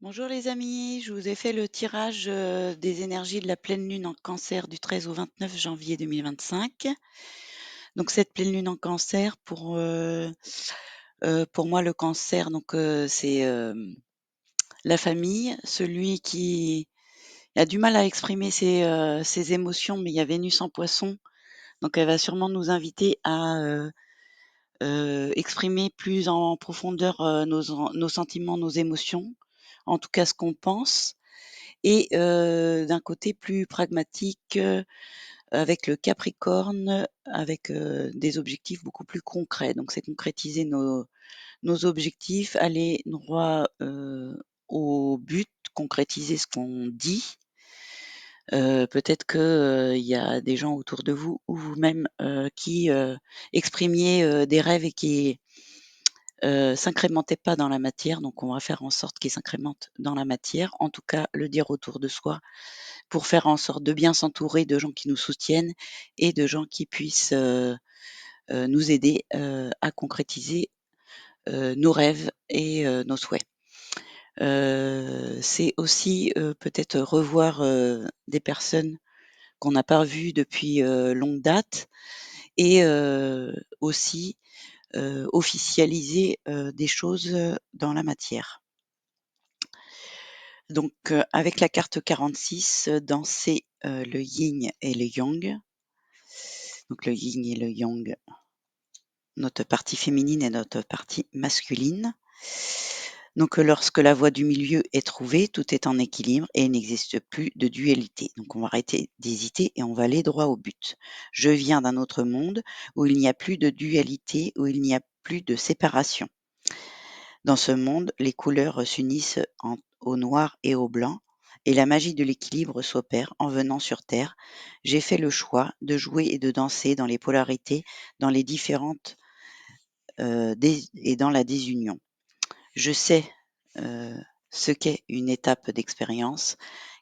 Bonjour les amis, je vous ai fait le tirage des énergies de la pleine lune en cancer du 13 au 29 janvier 2025. Donc cette pleine lune en cancer, pour moi le cancer, c'est la famille, celui qui a du mal à exprimer ses émotions, mais il y a Vénus en poisson, donc elle va sûrement nous inviter à exprimer plus en profondeur nos sentiments, nos émotions, en tout cas ce qu'on pense. Et d'un côté plus pragmatique, avec le Capricorne, avec, des objectifs beaucoup plus concrets. Donc c'est concrétiser nos objectifs, aller droit, au but, concrétiser ce qu'on dit. Peut-être que, il y a des gens autour de vous ou vous-même, qui, exprimiez, des rêves et qui, s'incrémentaient pas dans la matière. Donc on va faire en sorte qu'ils s'incrémentent dans la matière. En tout cas, le dire autour de soi pour faire en sorte de bien s'entourer de gens qui nous soutiennent et de gens qui puissent, nous aider, à concrétiser, nos rêves et nos souhaits. C'est aussi, peut-être revoir, des personnes qu'on n'a pas vues depuis, longue date et aussi, officialiser, des choses, dans la matière. Donc avec la carte 46, danser, le yin et le yang. Donc le yin et le yang, notre partie féminine et notre partie masculine. Donc lorsque la voie du milieu est trouvée, tout est en équilibre et il n'existe plus de dualité. Donc on va arrêter d'hésiter et on va aller droit au but. Je viens d'un autre monde où il n'y a plus de dualité, où il n'y a plus de séparation. Dans ce monde, les couleurs s'unissent au noir et au blanc et la magie de l'équilibre s'opère en venant sur Terre. J'ai fait le choix de jouer et de danser dans les polarités, dans les différentes et dans la désunion. Je sais ce qu'est une étape d'expérience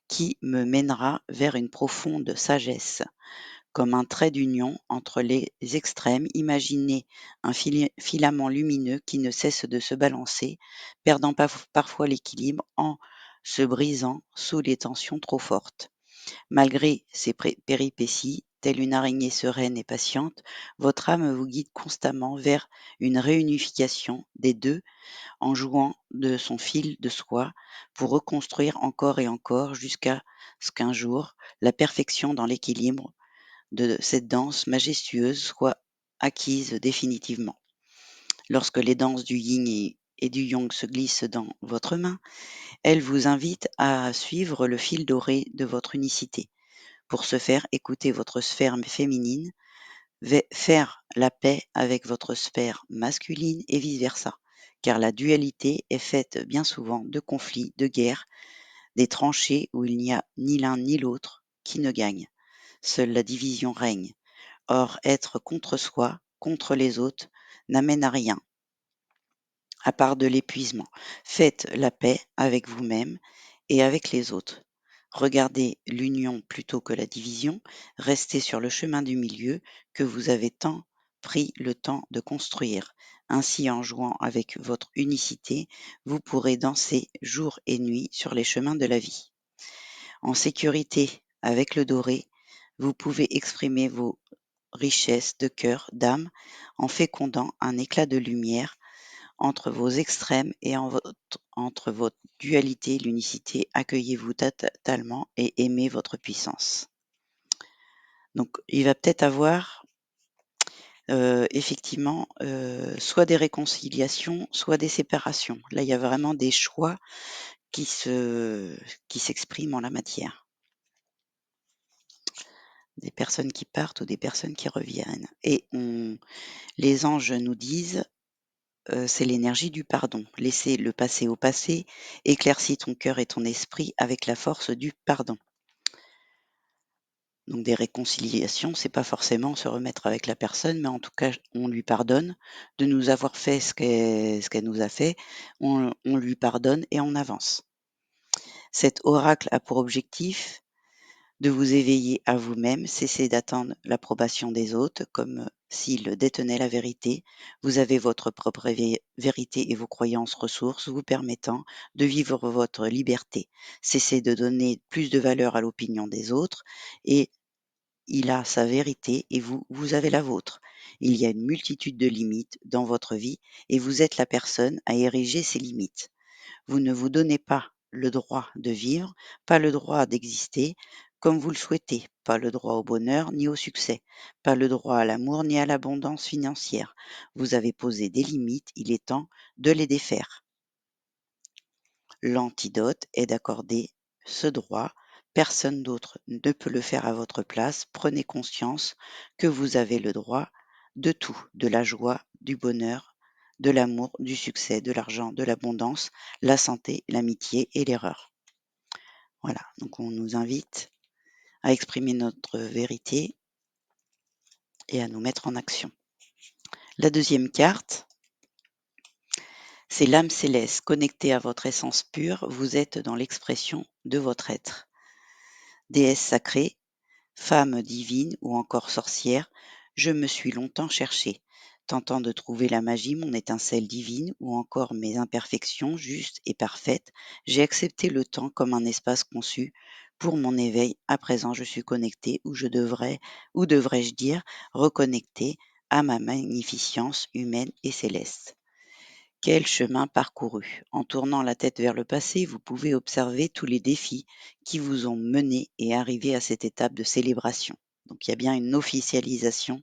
qui me mènera vers une profonde sagesse. Comme un trait d'union entre les extrêmes, imaginez un filament lumineux qui ne cesse de se balancer, perdant parfois l'équilibre en se brisant sous les tensions trop fortes. Malgré ces péripéties, telle une araignée sereine et patiente, votre âme vous guide constamment vers une réunification des deux en jouant de son fil de soie pour reconstruire encore et encore jusqu'à ce qu'un jour, la perfection dans l'équilibre de cette danse majestueuse soit acquise définitivement. Lorsque les danses du yin et du yang se glissent dans votre main, elles vous invitent à suivre le fil doré de votre unicité. Pour ce faire, écoutez votre sphère féminine, faire la paix avec votre sphère masculine et vice-versa, car la dualité est faite bien souvent de conflits, de guerres, des tranchées où il n'y a ni l'un ni l'autre qui ne gagne. Seule la division règne. Or, être contre soi, contre les autres, n'amène à rien, à part de l'épuisement. Faites la paix avec vous-même et avec les autres. Regardez l'union plutôt que la division, restez sur le chemin du milieu que vous avez tant pris le temps de construire. Ainsi, en jouant avec votre unicité, vous pourrez danser jour et nuit sur les chemins de la vie. En sécurité avec le doré, vous pouvez exprimer vos richesses de cœur, d'âme, en fécondant un éclat de lumière entre vos extrêmes et entre votre dualité, l'unicité, accueillez-vous totalement et aimez votre puissance. Donc, il va peut-être avoir effectivement soit des réconciliations, soit des séparations. Là, il y a vraiment des choix qui s'expriment en la matière. Des personnes qui partent ou des personnes qui reviennent. Et les anges nous disent c'est l'énergie du pardon. Laissez le passé au passé, éclaircis ton cœur et ton esprit avec la force du pardon. Donc des réconciliations, c'est pas forcément se remettre avec la personne, mais en tout cas, on lui pardonne de nous avoir fait ce qu'elle nous a fait, on lui pardonne et on avance. Cet oracle a pour objectif de vous éveiller à vous-même, cessez d'attendre l'approbation des autres comme s'ils détenaient la vérité. Vous avez votre propre vérité et vos croyances ressources vous permettant de vivre votre liberté. Cessez de donner plus de valeur à l'opinion des autres et il a sa vérité et vous, vous avez la vôtre. Il y a une multitude de limites dans votre vie et vous êtes la personne à ériger ces limites. Vous ne vous donnez pas le droit de vivre, pas le droit d'exister comme vous le souhaitez, pas le droit au bonheur ni au succès, pas le droit à l'amour ni à l'abondance financière. Vous avez posé des limites, il est temps de les défaire. L'antidote est d'accorder ce droit. Personne d'autre ne peut le faire à votre place. Prenez conscience que vous avez le droit de tout, de la joie, du bonheur, de l'amour, du succès, de l'argent, de l'abondance, la santé, l'amitié et l'erreur. Voilà, donc on nous invite à exprimer notre vérité et à nous mettre en action. La deuxième carte, c'est l'âme céleste connectée à votre essence pure. Vous êtes dans l'expression de votre être. Déesse sacrée, femme divine ou encore sorcière, je me suis longtemps cherchée, tentant de trouver la magie, mon étincelle divine ou encore mes imperfections justes et parfaites. J'ai accepté le temps comme un espace conçu pour mon éveil. À présent, je suis connectée ou devrais-je dire, reconnectée à ma magnificence humaine et céleste. Quel chemin parcouru! En tournant la tête vers le passé, vous pouvez observer tous les défis qui vous ont mené et arrivé à cette étape de célébration. Donc il y a bien une officialisation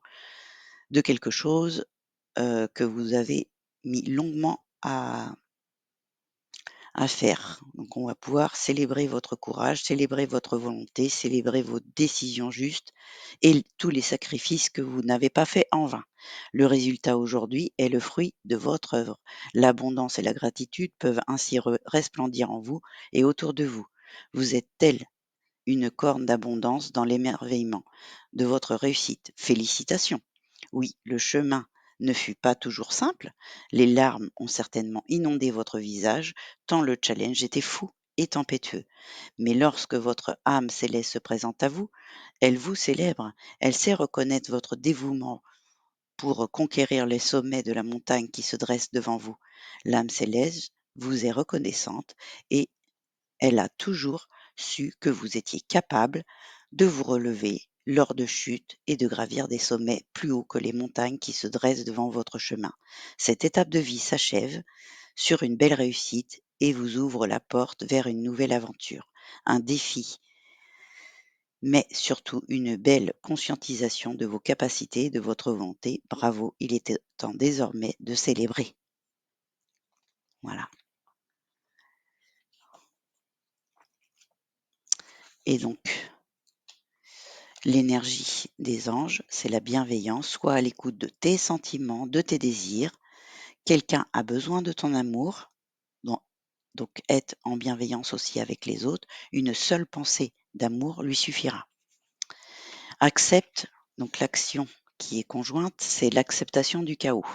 de quelque chose, que vous avez mis longuement à faire. Donc on va pouvoir célébrer votre courage, célébrer votre volonté, célébrer vos décisions justes et tous les sacrifices que vous n'avez pas faits en vain. Le résultat aujourd'hui est le fruit de votre œuvre. L'abondance et la gratitude peuvent ainsi resplendir en vous et autour de vous. Vous êtes telle une corne d'abondance dans l'émerveillement de votre réussite. Félicitations. Oui, le chemin ne fut pas toujours simple. Les larmes ont certainement inondé votre visage, tant le challenge était fou et tempétueux. Mais lorsque votre âme céleste se présente à vous, elle vous célèbre, elle sait reconnaître votre dévouement pour conquérir les sommets de la montagne qui se dresse devant vous. L'âme céleste vous est reconnaissante et elle a toujours su que vous étiez capable de vous relever lors de chutes et de gravir des sommets plus hauts que les montagnes qui se dressent devant votre chemin. Cette étape de vie s'achève sur une belle réussite et vous ouvre la porte vers une nouvelle aventure, un défi, mais surtout une belle conscientisation de vos capacités et de votre volonté. Bravo, il était temps désormais de célébrer. Voilà. Et donc, l'énergie des anges, c'est la bienveillance. Sois à l'écoute de tes sentiments, de tes désirs. Quelqu'un a besoin de ton amour, don donc être en bienveillance aussi avec les autres. Une seule pensée d'amour lui suffira. Accepte, donc l'action qui est conjointe, c'est l'acceptation du chaos.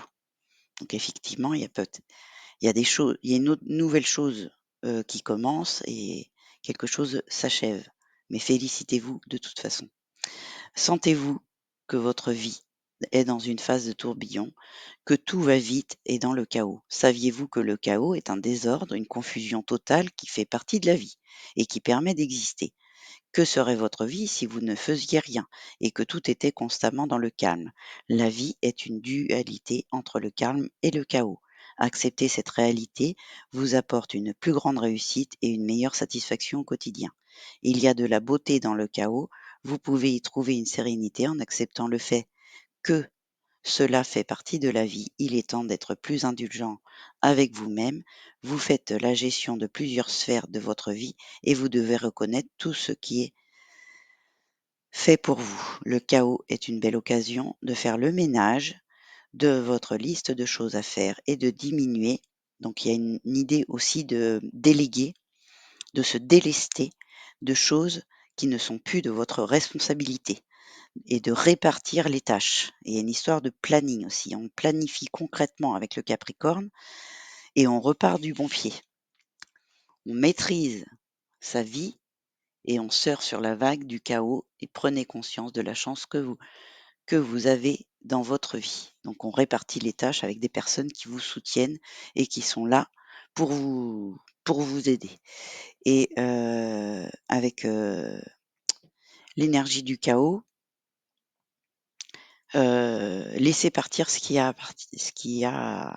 Donc effectivement, il y a des choses, il y a une autre nouvelle chose, qui commence et quelque chose s'achève. Mais félicitez-vous de toute façon. Sentez-vous que votre vie est dans une phase de tourbillon, que tout va vite et dans le chaos? Saviez-vous que le chaos est un désordre, une confusion totale qui fait partie de la vie et qui permet d'exister? Que serait votre vie si vous ne faisiez rien et que tout était constamment dans le calme? La vie est une dualité entre le calme et le chaos. Accepter cette réalité vous apporte une plus grande réussite et une meilleure satisfaction au quotidien. Il y a de la beauté dans le chaos, vous pouvez y trouver une sérénité en acceptant le fait que cela fait partie de la vie. Il est temps d'être plus indulgent avec vous-même. Vous faites la gestion de plusieurs sphères de votre vie et vous devez reconnaître tout ce qui est fait pour vous. Le chaos est une belle occasion de faire le ménage de votre liste de choses à faire et de diminuer. Donc il y a une idée aussi de déléguer, de se délester de choses qui ne sont plus de votre responsabilité et de répartir les tâches. Et il y a une histoire de planning aussi. On planifie concrètement avec le Capricorne et on repart du bon pied. On maîtrise sa vie et on surfe sur la vague du chaos et prenez conscience de la chance que vous avez dans votre vie. Donc on répartit les tâches avec des personnes qui vous soutiennent et qui sont là pour vous aider et avec, l'énergie du chaos, laissez partir ce qui a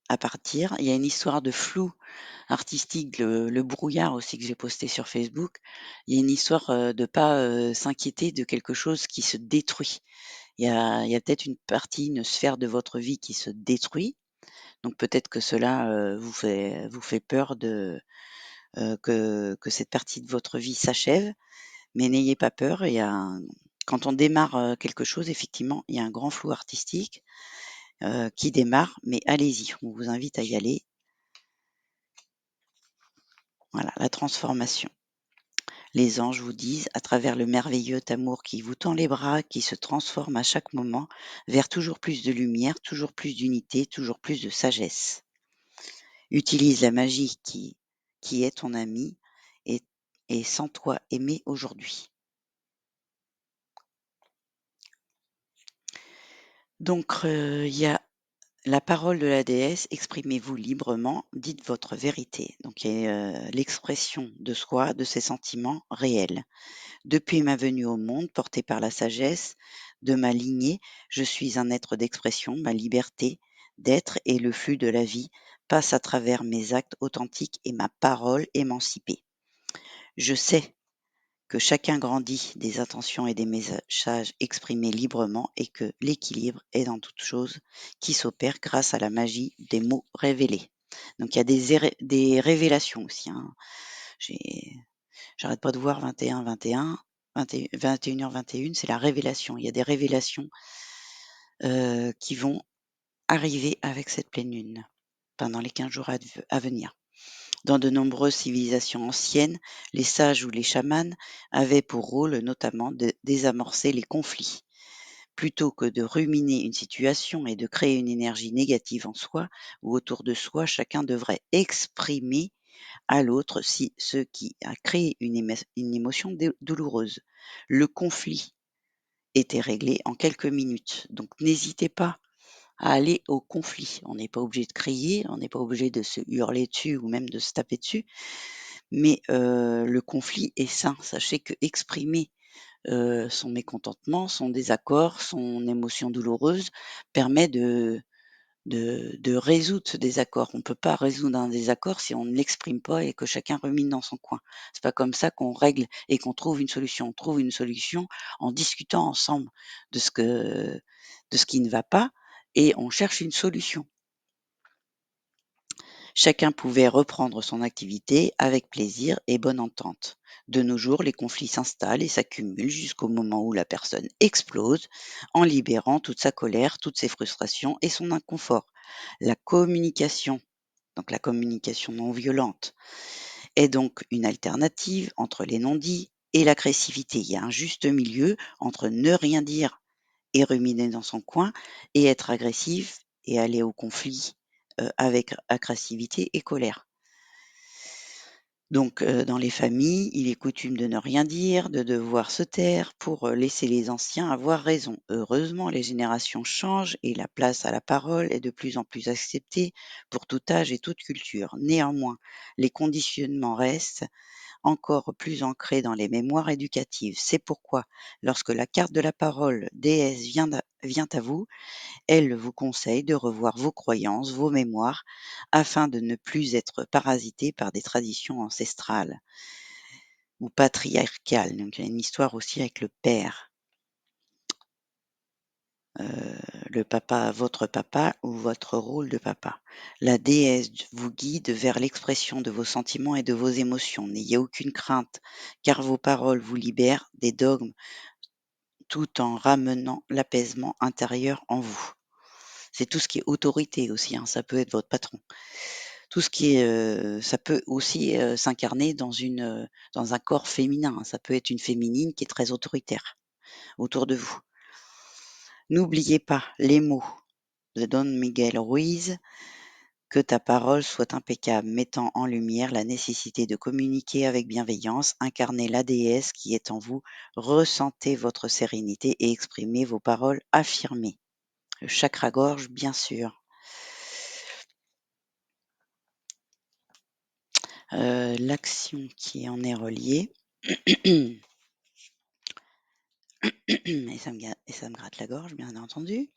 à partir. Il y a une histoire de flou artistique, le brouillard aussi que j'ai posté sur Facebook. Il y a une histoire, de pas, s'inquiéter de quelque chose qui se détruit. Il y a peut-être une sphère de votre vie qui se détruit, donc peut-être que cela, vous fait peur que cette partie de votre vie s'achève, mais n'ayez pas peur. Quand on démarre, quelque chose, effectivement, il y a un grand flou artistique, qui démarre, mais allez-y, on vous invite à y aller. Voilà, la transformation. Les anges vous disent, à travers le merveilleux amour qui vous tend les bras, qui se transforme à chaque moment vers toujours plus de lumière, toujours plus d'unité, toujours plus de sagesse. Utilise la magie qui est ton ami et, et sans toi aimer aujourd'hui. Donc, il y a la parole de la déesse, exprimez-vous librement, dites votre vérité. Donc, il y a l'expression de soi, de ses sentiments réels. Depuis ma venue au monde, portée par la sagesse de ma lignée, je suis un être d'expression, ma liberté d'être et le flux de la vie passe à travers mes actes authentiques et ma parole émancipée. Je sais que chacun grandit des intentions et des messages exprimés librement et que l'équilibre est dans toute chose qui s'opère grâce à la magie des mots révélés. Donc il y a des révélations aussi, hein. J'ai J'arrête pas de voir 21-21, 21h21, c'est la révélation. Il y a des révélations, qui vont arriver avec cette pleine lune, pendant les 15 jours à venir. Dans de nombreuses civilisations anciennes, les sages ou les chamans avaient pour rôle notamment de désamorcer les conflits. Plutôt que de ruminer une situation et de créer une énergie négative en soi ou autour de soi, chacun devrait exprimer à l'autre ce qui a créé une émotion douloureuse. Le conflit était réglé en quelques minutes, donc n'hésitez pas à aller au conflit. On n'est pas obligé de crier, on n'est pas obligé de se hurler dessus ou même de se taper dessus, mais le conflit est sain. Sachez que exprimer, son mécontentement, son désaccord, son émotion douloureuse permet de résoudre ce désaccord. On ne peut pas résoudre un désaccord si on ne l'exprime pas et que chacun rumine dans son coin. C'est pas comme ça qu'on règle et qu'on trouve une solution. On trouve une solution en discutant ensemble de ce que de ce qui ne va pas et on cherche une solution. Chacun pouvait reprendre son activité avec plaisir et bonne entente. De nos jours, les conflits s'installent et s'accumulent jusqu'au moment où la personne explose en libérant toute sa colère, toutes ses frustrations et son inconfort. La communication, donc la communication non violente, est donc une alternative entre les non-dits et l'agressivité. Il y a un juste milieu entre ne rien dire et ruminer dans son coin et être agressif et aller au conflit, avec agressivité et colère. Donc, dans les familles, il est coutume de ne rien dire, de devoir se taire pour, laisser les anciens avoir raison. Heureusement, les générations changent et la place à la parole est de plus en plus acceptée pour tout âge et toute culture. Néanmoins, les conditionnements restent encore plus ancrés dans les mémoires éducatives. C'est pourquoi, lorsque la carte de la parole déesse vient à vous, elle vous conseille de revoir vos croyances, vos mémoires, afin de ne plus être parasité par des traditions ancestrales ou patriarcales. Donc il y a une histoire aussi avec le père, le papa, votre papa ou votre rôle de papa. La déesse vous guide vers l'expression de vos sentiments et de vos émotions. N'ayez aucune crainte, car vos paroles vous libèrent des dogmes tout en ramenant l'apaisement intérieur en vous. C'est tout ce qui est autorité aussi, hein, ça peut être votre patron. Tout ce qui est, ça peut aussi, s'incarner dans un corps féminin, hein. Ça peut être une féminine qui est très autoritaire autour de vous. N'oubliez pas les mots de Don Miguel Ruiz, Que ta parole soit impeccable, mettant en lumière la nécessité de communiquer avec bienveillance, incarnez la déesse qui est en vous, ressentez votre sérénité et exprimez vos paroles affirmées. Le chakra gorge, bien sûr. L'action qui en est reliée, et ça me gratte la gorge, bien entendu.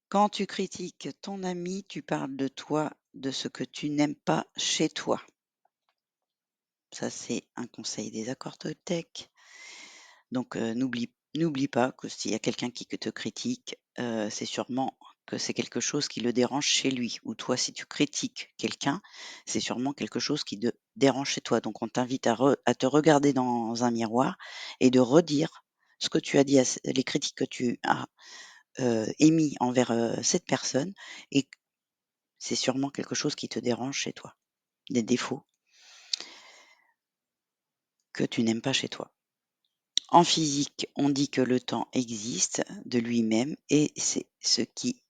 Quand tu critiques ton ami, tu parles de toi, de ce que tu n'aimes pas chez toi. Ça, c'est un conseil des accords Toltec. Donc, n'oublie pas que s'il y a quelqu'un qui te critique, c'est sûrement que c'est quelque chose qui le dérange chez lui. Ou toi, si tu critiques quelqu'un, c'est sûrement quelque chose qui te dérange chez toi. Donc on t'invite à te regarder dans un miroir et de redire ce que tu as dit, les critiques que tu as, émis envers, cette personne, et c'est sûrement quelque chose qui te dérange chez toi, des défauts que tu n'aimes pas chez toi. En physique, on dit que le temps existe de lui-même et c'est ce qui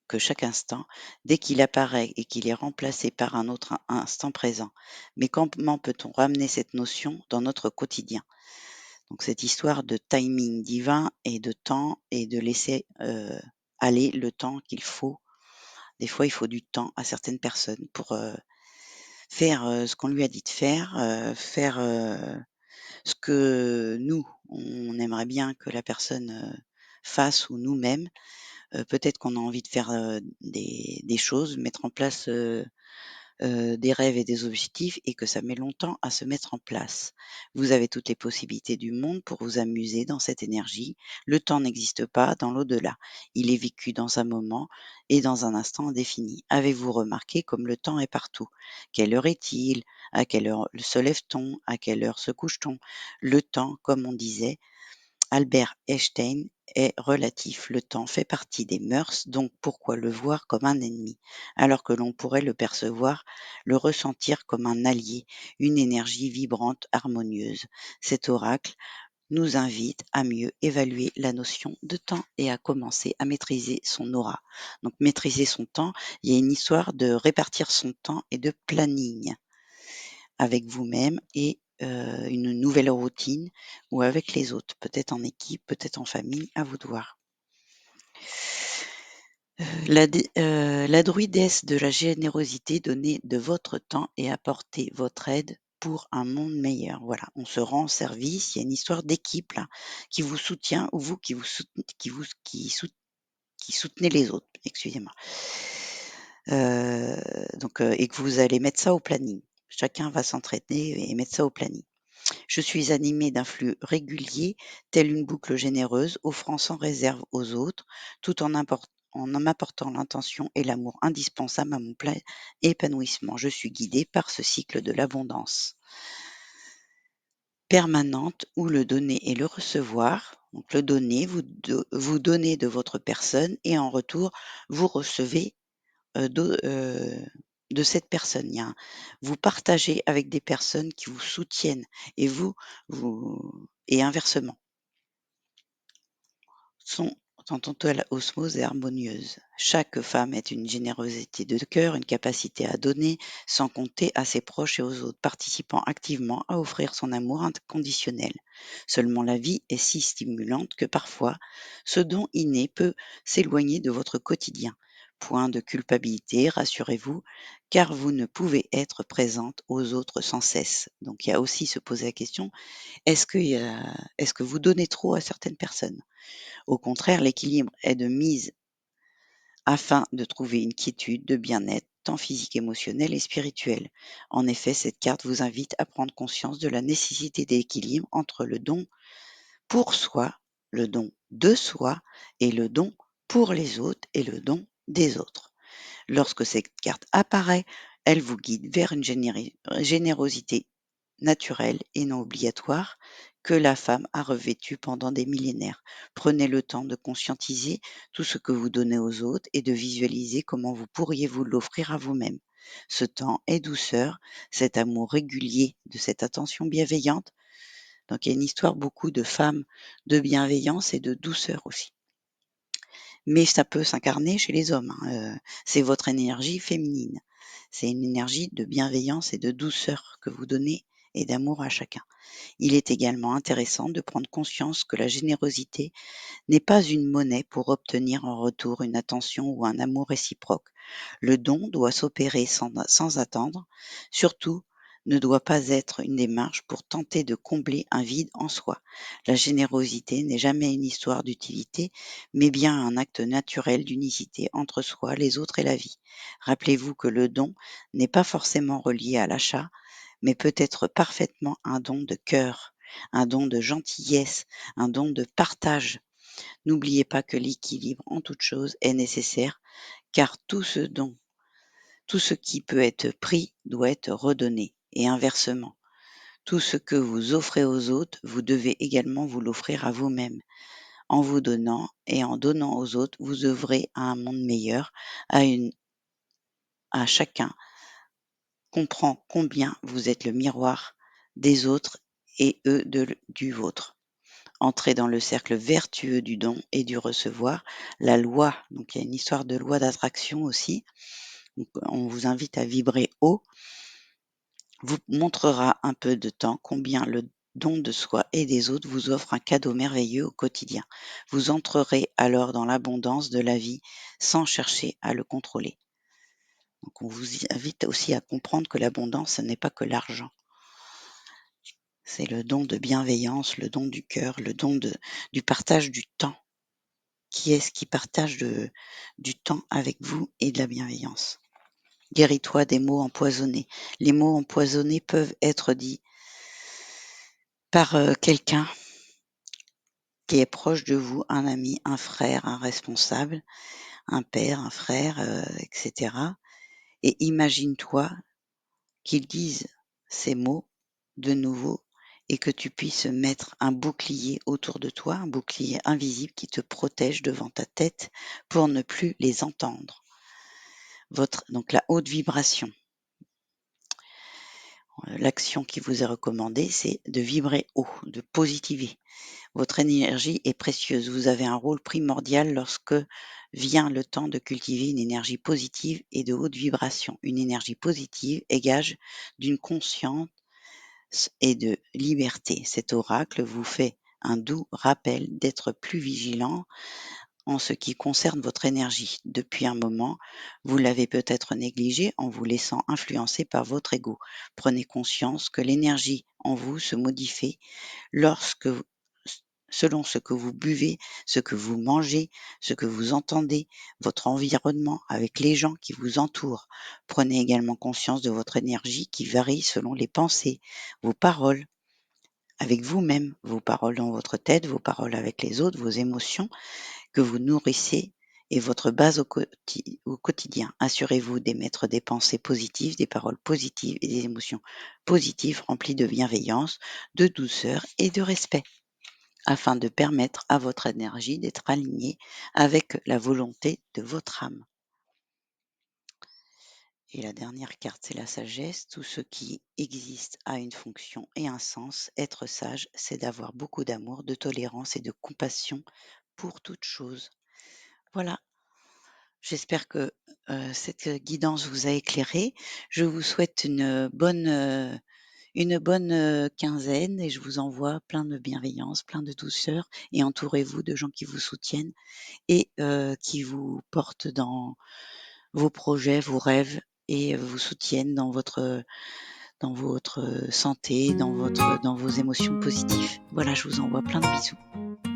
que chaque instant, dès qu'il apparaît et qu'il est remplacé par un autre instant présent. Mais comment peut-on ramener cette notion dans notre quotidien? Donc cette histoire de timing divin et de temps et de laisser, aller le temps qu'il faut. Des fois, il faut du temps à certaines personnes pour, faire, ce qu'on lui a dit de faire, faire, ce que nous, on aimerait bien que la personne, fasse, ou nous-mêmes. Peut-être qu'on a envie de faire, des choses, mettre en place, des rêves et des objectifs, et que ça met longtemps à se mettre en place. Vous avez toutes les possibilités du monde pour vous amuser dans cette énergie. Le temps n'existe pas dans l'au-delà. Il est vécu dans un moment et dans un instant défini. Avez-vous remarqué comme le temps est partout? Quelle heure est-il? À quelle heure se lève-t-on? À quelle heure se couche-t-on? Le temps, comme on disait, Albert Einstein, est relatif. Le temps fait partie des mœurs, donc pourquoi le voir comme un ennemi, alors que l'on pourrait le percevoir, le ressentir comme un allié, une énergie vibrante, harmonieuse. Cet oracle nous invite à mieux évaluer la notion de temps et à commencer à maîtriser son aura. Donc maîtriser son temps, il y a une histoire de répartir son temps et de planning avec vous-même, et une nouvelle routine, ou avec les autres, peut-être en équipe, peut-être en famille, à vous de voir. La druidesse de la générosité, donnez de votre temps et apportez votre aide pour un monde meilleur. Voilà, on se rend service, il y a une histoire d'équipe là, qui vous soutient, ou vous qui soutenez les autres, excusez-moi. Et que vous allez mettre ça au planning. Chacun va s'entraider et mettre ça au planning. Je suis animée d'un flux régulier, telle une boucle généreuse, offrant sans réserve aux autres, tout en m'apportant l'intention et l'amour indispensables à mon plein épanouissement. Je suis guidée par ce cycle de l'abondance permanente, où le donner et le recevoir. Donc le donner, vous donnez de votre personne, et en retour, vous recevez de cette personne. Vous partagez avec des personnes qui vous soutiennent, et et inversement. Sont En totale osmose et harmonieuse. Chaque femme est une générosité de cœur, une capacité à donner sans compter à ses proches et aux autres, participant activement à offrir son amour inconditionnel. Seulement la vie est si stimulante que parfois ce don inné peut s'éloigner de votre quotidien. Point de culpabilité, rassurez-vous, car vous ne pouvez être présente aux autres sans cesse. Donc il y a aussi se poser la question, est-ce que vous donnez trop à certaines personnes? Au contraire, l'équilibre est de mise afin de trouver une quiétude de bien-être, tant physique, émotionnel et spirituel. En effet, cette carte vous invite à prendre conscience de la nécessité d'équilibre entre le don pour soi, le don de soi, et le don pour les autres et le don des autres. Lorsque cette carte apparaît, elle vous guide vers une générosité naturelle et non obligatoire que la femme a revêtue pendant des millénaires. Prenez le temps de conscientiser tout ce que vous donnez aux autres et de visualiser comment vous pourriez vous l'offrir à vous-même. Ce temps est douceur, cet amour régulier, de cette attention bienveillante. Donc il y a une histoire beaucoup de femmes de bienveillance et de douceur aussi. mais ça peut s'incarner chez les hommes, hein, c'est votre énergie féminine. C'est une énergie de bienveillance et de douceur que vous donnez et d'amour à chacun. Il est également intéressant de prendre conscience que la générosité n'est pas une monnaie pour obtenir en retour une attention ou un amour réciproque. Le don doit s'opérer sans attendre, surtout ne doit pas être une démarche pour tenter de combler un vide en soi. La générosité n'est jamais une histoire d'utilité, mais bien un acte naturel d'unicité entre soi, les autres et la vie. Rappelez-vous que le don n'est pas forcément relié à l'achat, mais peut être parfaitement un don de cœur, un don de gentillesse, un don de partage. N'oubliez pas que l'équilibre en toute chose est nécessaire, car tout ce qui peut être pris doit être redonné, et inversement. Tout ce que vous offrez aux autres, vous devez également vous l'offrir à vous-même. En vous donnant et en donnant aux autres, vous œuvrez à un monde meilleur, à chacun comprend combien vous êtes le miroir des autres et eux du vôtre. Entrez dans le cercle vertueux du don et du recevoir. La loi, donc il y a une histoire de loi d'attraction aussi. Donc, on vous invite à vibrer haut, vous montrera un peu de temps combien le don de soi et des autres vous offre un cadeau merveilleux au quotidien. Vous entrerez alors dans l'abondance de la vie sans chercher à le contrôler. Donc on vous invite aussi à comprendre que l'abondance, ce n'est pas que l'argent. C'est le don de bienveillance, le don du cœur, le don du partage du temps. Qui est-ce qui partage du temps avec vous et de la bienveillance? Guéris-toi des mots empoisonnés. Les mots empoisonnés peuvent être dits par quelqu'un qui est proche de vous, un ami, un frère, un responsable, un père, un frère, etc. Et imagine-toi qu'ils disent ces mots de nouveau et que tu puisses mettre un bouclier autour de toi, un bouclier invisible qui te protège devant ta tête pour ne plus les entendre. Donc la haute vibration. L'action qui vous est recommandée, c'est de vibrer haut, de positiver. Votre énergie est précieuse. Vous avez un rôle primordial lorsque vient le temps de cultiver une énergie positive et de haute vibration. Une énergie positive est gage d'une conscience et de liberté. Cet oracle vous fait un doux rappel d'être plus vigilant en ce qui concerne votre énergie. Depuis un moment, vous l'avez peut-être négligée en vous laissant influencer par votre ego. Prenez conscience que l'énergie en vous se modifie lorsque selon ce que vous buvez, ce que vous mangez, ce que vous entendez, votre environnement avec les gens qui vous entourent. Prenez également conscience de votre énergie qui varie selon les pensées, vos paroles avec vous-même, vos paroles dans votre tête, vos paroles avec les autres, vos émotions que vous nourrissez et votre base au quotidien. Assurez-vous d'émettre des pensées positives, des paroles positives et des émotions positives remplies de bienveillance, de douceur et de respect, afin de permettre à votre énergie d'être alignée avec la volonté de votre âme. Et la dernière carte, c'est la sagesse. Tout ce qui existe a une fonction et un sens. Être sage, c'est d'avoir beaucoup d'amour, de tolérance et de compassion pour toute chose. Voilà, j'espère que cette guidance vous a éclairé. Je vous souhaite une bonne quinzaine et je vous envoie plein de bienveillance, plein de douceur et entourez-vous de gens qui vous soutiennent et qui vous portent dans vos projets, vos rêves et vous soutiennent dans votre santé, dans vos émotions positives. Voilà, je vous envoie plein de bisous.